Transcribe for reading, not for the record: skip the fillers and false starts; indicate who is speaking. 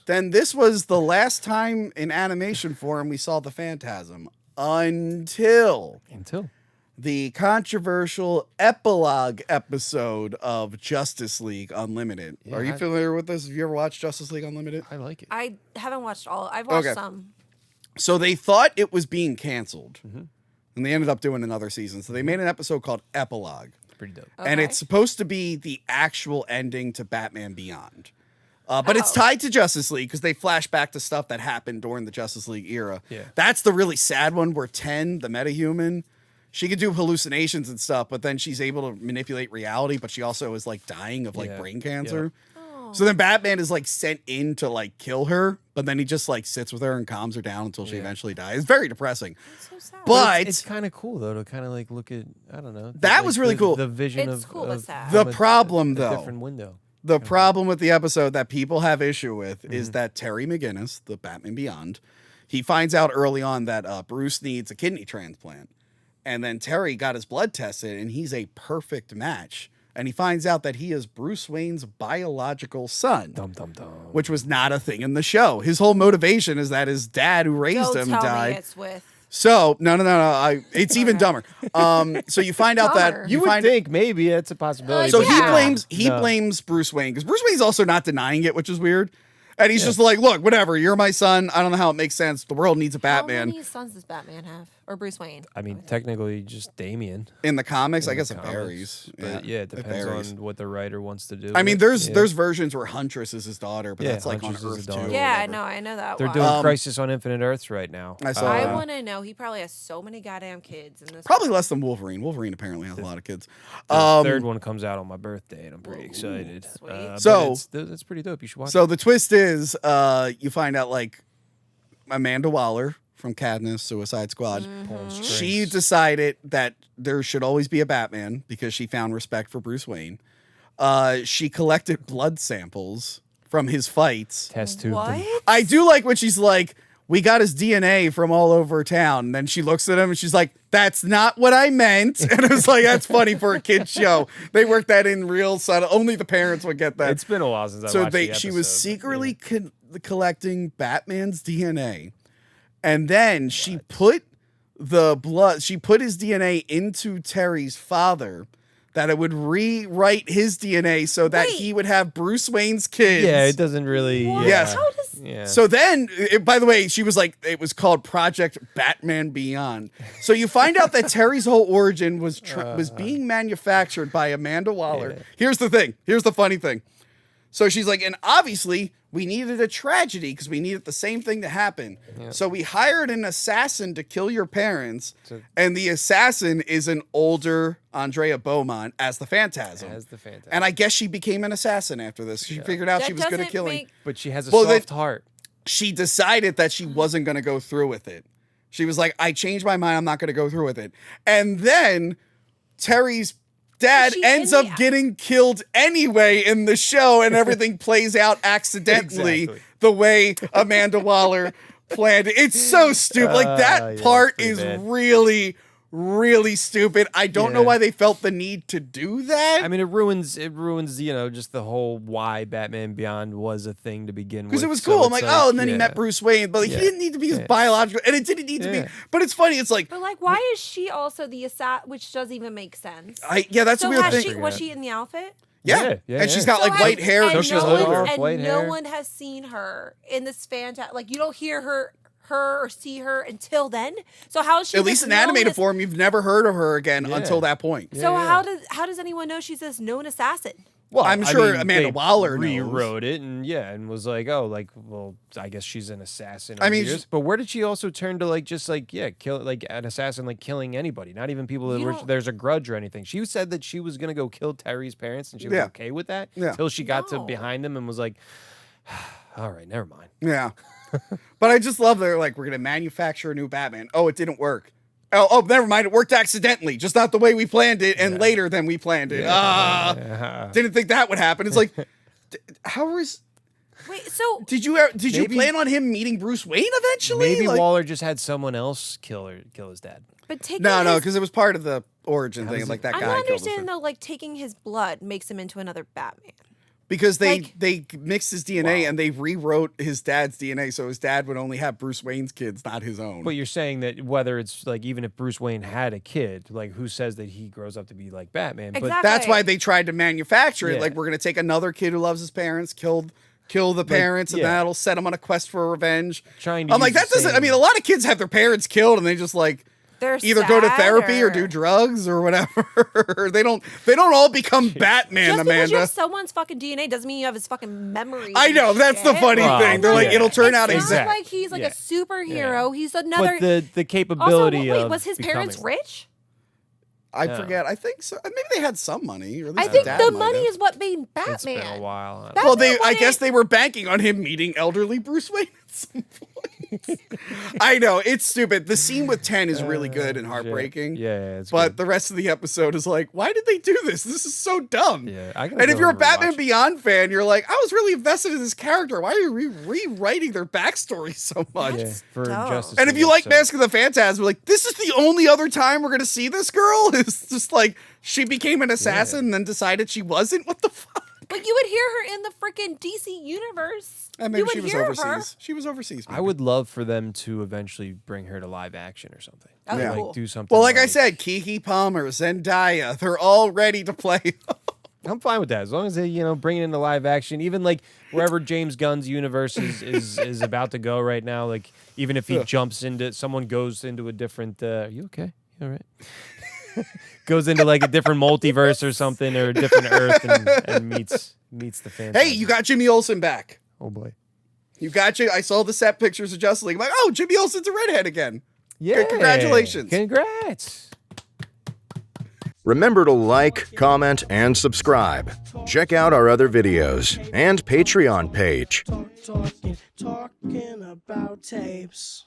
Speaker 1: then this was the last time in animation form we saw the Phantasm until the controversial epilogue episode of Justice League Unlimited.
Speaker 2: Yeah,
Speaker 1: Are you familiar with this? Have you ever watched Justice League Unlimited?
Speaker 2: I like it.
Speaker 3: I haven't watched all. I've watched some.
Speaker 1: So they thought it was being canceled, and they ended up doing another season. So they made an episode called Epilogue.
Speaker 2: Pretty dope.
Speaker 1: And it's supposed to be the actual ending to Batman Beyond. But it's tied to Justice League because they flash back to stuff that happened during the Justice League era.
Speaker 2: Yeah.
Speaker 1: That's the really sad one where 10, the metahuman, she could do hallucinations and stuff, but then she's able to manipulate reality, but she also is like dying of like brain cancer. So then Batman is like sent in to like kill her, but then he just like sits with her and calms her down until she eventually dies. It's very depressing.
Speaker 3: That's so sad.
Speaker 1: But
Speaker 2: it's kind of cool though to kind of like look at, I don't know.
Speaker 1: That was really cool.
Speaker 2: The vision
Speaker 3: It's
Speaker 2: of
Speaker 3: cool, but sad.
Speaker 1: The problem, though,
Speaker 2: different window.
Speaker 1: the problem with the episode that people have issue with is that Terry McGinnis, the Batman Beyond, he finds out early on that Bruce needs a kidney transplant. And then Terry got his blood tested, and he's a perfect match. And he finds out that he is Bruce Wayne's biological son, which was not a thing in the show. His whole motivation is that his dad, who raised him, died.
Speaker 3: Me it's with.
Speaker 1: So no. It's even dumber. So you find out that
Speaker 2: you would think maybe it's a possibility.
Speaker 1: So
Speaker 2: but
Speaker 1: he blames Bruce Wayne because Bruce Wayne's also not denying it, which is weird. And he's just like, look, whatever. You're my son. I don't know how it makes sense. The world needs a Batman.
Speaker 3: How many sons does Batman have? Or Bruce Wayne?
Speaker 2: I mean, technically, just Damian.
Speaker 1: In the comics, I guess
Speaker 2: it
Speaker 1: varies.
Speaker 2: But yeah, it depends on what the writer wants to do.
Speaker 1: I mean, there's versions where Huntress is his daughter, but that's like
Speaker 2: Huntress
Speaker 1: on
Speaker 2: is
Speaker 1: Earth
Speaker 2: his
Speaker 1: too.
Speaker 2: daughter.
Speaker 3: Yeah, I know that
Speaker 2: They're
Speaker 3: one.
Speaker 2: doing Crisis on Infinite Earths right now.
Speaker 1: I saw
Speaker 3: I
Speaker 1: that.
Speaker 3: want to know. He probably has so many goddamn kids in this.
Speaker 1: Probably less than Wolverine. Wolverine apparently has a lot of kids.
Speaker 2: The third one comes out on my birthday, and I'm pretty excited.
Speaker 3: Sweet.
Speaker 1: So
Speaker 2: that's pretty dope. You should watch.
Speaker 1: So the twist is, you find out like Amanda Waller from Cadmus Suicide Squad. She decided that there should always be a Batman because she found respect for Bruce Wayne. She collected blood samples from his fights.
Speaker 2: Test tube.
Speaker 3: What?
Speaker 1: I do like when she's like, we got his DNA from all over town. And then she looks at him and she's like, that's not what I meant. And it was like, that's funny for a kid's show. They worked that in real subtle. Only the parents would get that.
Speaker 2: It's been a while since I watched the episode.
Speaker 1: She was secretly collecting Batman's DNA. And then she put his DNA into Terry's father, that it would rewrite his DNA so that he would have Bruce Wayne's kids.
Speaker 2: Yeah, it doesn't really.
Speaker 3: What?
Speaker 1: Yes.
Speaker 3: How does...
Speaker 2: Yeah.
Speaker 1: So then, by the way, she was like, it was called Project Batman Beyond. So you find out that Terry's whole origin was being manufactured by Amanda Waller.
Speaker 2: Yeah.
Speaker 1: Here's the thing. Here's the funny thing. So she's like, and obviously we needed a tragedy because we needed the same thing to happen. Yeah. So we hired an assassin to kill your parents. And the assassin is an older Andrea Beaumont as the Phantasm. And I guess she became an assassin after this. She figured out she was good at killing.
Speaker 2: But she has a soft heart.
Speaker 1: She decided that she wasn't going to go through with it. She was like, I changed my mind. I'm not going to go through with it. And then Terry's dad ends up getting killed anyway in the show, and everything plays out accidentally the way Amanda Waller planned it. It's so stupid. Like that part is really, really stupid. I don't know why they felt the need to do that.
Speaker 2: I mean, it ruins, just the whole why Batman Beyond was a thing to begin with.
Speaker 1: Because it was cool. I'm like, and then he met Bruce Wayne, but he didn't need to be his biological, and it didn't need to be. But it's funny. It's like,
Speaker 3: but like, why is she also the assassin? Which does even make sense.
Speaker 1: That's a weird thing.
Speaker 3: Was she in the outfit?
Speaker 1: Yeah, and she's got like white hair.
Speaker 3: And
Speaker 1: no
Speaker 3: one has seen her in this like you don't hear her or see her until then. So how is she?
Speaker 1: At least in animated form, you've never heard of her again until that point.
Speaker 3: So how does anyone know she's this known assassin?
Speaker 1: Well, I'm sure Amanda Waller
Speaker 2: rewrote it and was like, I guess she's an assassin.
Speaker 1: I mean,
Speaker 2: but where did she also turn to kill like an assassin, like killing anybody, not even people that there's a grudge or anything. She said that she was gonna go kill Terry's parents and she was okay with that until she got to behind them and was like, all right, never mind.
Speaker 1: Yeah. But I just love they're like, we're going to manufacture a new Batman. Oh, it didn't work. Oh, never mind. It worked accidentally. Just not the way we planned it and later than we planned it. Didn't think that would happen. It's like,
Speaker 3: Wait, so
Speaker 1: did you plan on him meeting Bruce Wayne eventually?
Speaker 2: Maybe Waller just had someone else kill his dad.
Speaker 3: But
Speaker 1: no, because it was part of the origin thing. Like that guy.
Speaker 3: I'm not understanding though. Like taking his blood makes him into another Batman.
Speaker 1: because they mixed his DNA and they rewrote his dad's DNA, so his dad would only have Bruce Wayne's kids, not his own.
Speaker 2: But you're saying that whether it's like even if Bruce Wayne had a kid, like who says that he grows up to be like Batman?
Speaker 3: Exactly.
Speaker 2: But
Speaker 1: that's why they tried to manufacture it. Like, we're gonna take another kid who loves his parents, kill the parents, and that'll set him on a quest for revenge. I'm like, that doesn't. I mean, a lot of kids have their parents killed, and they just like. They're either go to therapy or do drugs or whatever. They don't all become Batman,
Speaker 3: just
Speaker 1: Amanda.
Speaker 3: Because you have someone's fucking DNA doesn't mean you have his fucking memory.
Speaker 1: I know, that's the funny thing. They're like, it'll turn out
Speaker 3: exactly. Like he's like a superhero. He's another.
Speaker 2: But the capability
Speaker 3: also, wait, was his parents rich?
Speaker 1: I forget. I think so. Maybe they had some money. Or at least
Speaker 3: I think the money is what made Batman.
Speaker 2: It's been a while.
Speaker 1: Well, I guess they were banking on him meeting elderly Bruce Wayne at some point. I know, it's stupid. The scene with 10 is really good and heartbreaking.
Speaker 2: Yeah, it's
Speaker 1: but
Speaker 2: good.
Speaker 1: the rest of the episode is like, why did they do this? This is so dumb.
Speaker 2: Yeah,
Speaker 1: and if you're a Batman Beyond fan, you're like, I was really invested in this character. Why are you rewriting their backstory so much?
Speaker 2: Yeah, for Justice
Speaker 1: and if you like Mask of the Phantasm, like, this is the only other time we're gonna see this girl. It's just like she became an assassin and then decided she wasn't. What the fuck?
Speaker 3: But you would hear her in the freaking DC universe.
Speaker 1: And maybe she was overseas. She was overseas. Maybe.
Speaker 2: I would love for them to eventually bring her to live action or something.
Speaker 3: Oh,
Speaker 2: like,
Speaker 3: cool.
Speaker 2: do something.
Speaker 1: Well, like I said, Keke Palmer, Zendaya, they're all ready to play.
Speaker 2: I'm fine with that as long as they, bring it into live action. Even like wherever James Gunn's universe is about to go right now. Like even if he jumps into, someone goes into a different. Are you okay? You all right? Goes into like a different multiverse or something, or a different Earth, and meets the Phantasm.
Speaker 1: Hey, you got Jimmy Olsen back.
Speaker 2: Oh boy,
Speaker 1: you got you. I saw the set pictures of Justice League. I'm like, oh, Jimmy Olsen's a redhead again.
Speaker 2: Yeah,
Speaker 1: congratulations.
Speaker 2: Congrats.
Speaker 4: Remember to like, comment, and subscribe. Check out our other videos and Patreon page.
Speaker 5: Talking about tapes.